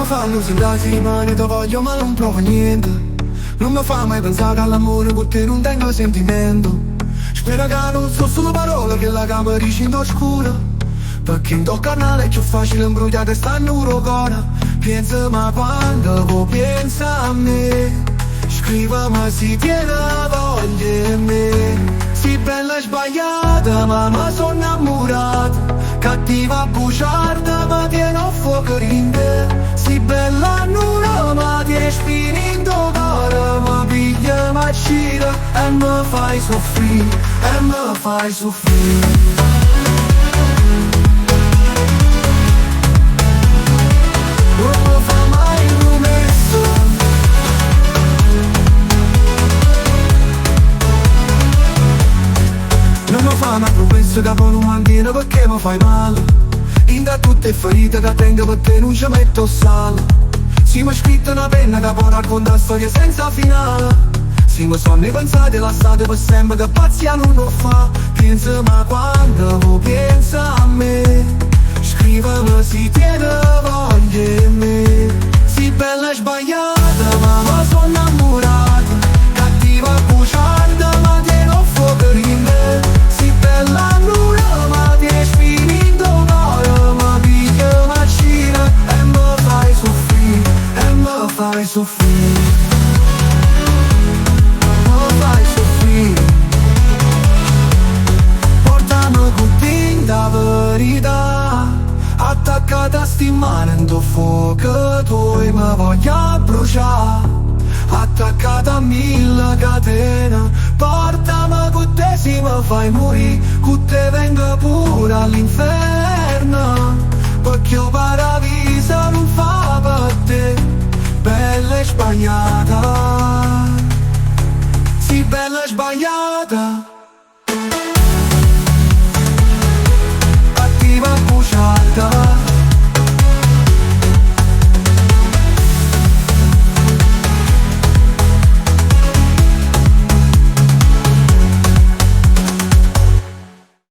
fanno sembrare che rimane te voglio ma non provo niente. Non mi fa mai pensare all'amore con te non tengo sentimento. Spero che non so solo parole che la camera ricinto oscura, perché in tuo canale è più facile imbrugliare stanno rocona. Pensa ma quando vuoi pensa a me, scriva ma si tiene voglia in me. Si bella e sbagliata ma sono innamorata, cattiva bugiarda ma tiene a fuoco in te. Si bella nulla ma ti respiri in tuo cuore, ma piglia ma gira e mi fai soffrire, e mi fai soffrire. Non mi fa una promessa che poi non mantiene perché mi fai male. In da tutte ferite che tengo per te non ci metto sale. Si mi scritto una penna che può raccontare storie senza finale. Si mi sono ripensati e lasciate per sempre che pazzia non lo fa. Pensa ma quando vuoi pensa a me, scrivami si tiene voglia in me. Si bella e sbagliata ma sono innamorata, cattiva bugiarda ma tiene a fuoco in me. Si bella nulla ma ti respiri in tuo cuore, ma piglia ma gira e mi fai soffrire, e mi fai soffrire, mi fai soffrire. Portami con te da verità, attaccata a sti mani in tuo fuoco tuoi mi voglio bruciare. Attaccata a mille catene, portami con te se mi fai morire, con te vengo pure all'inferno, perché io paradiso non fa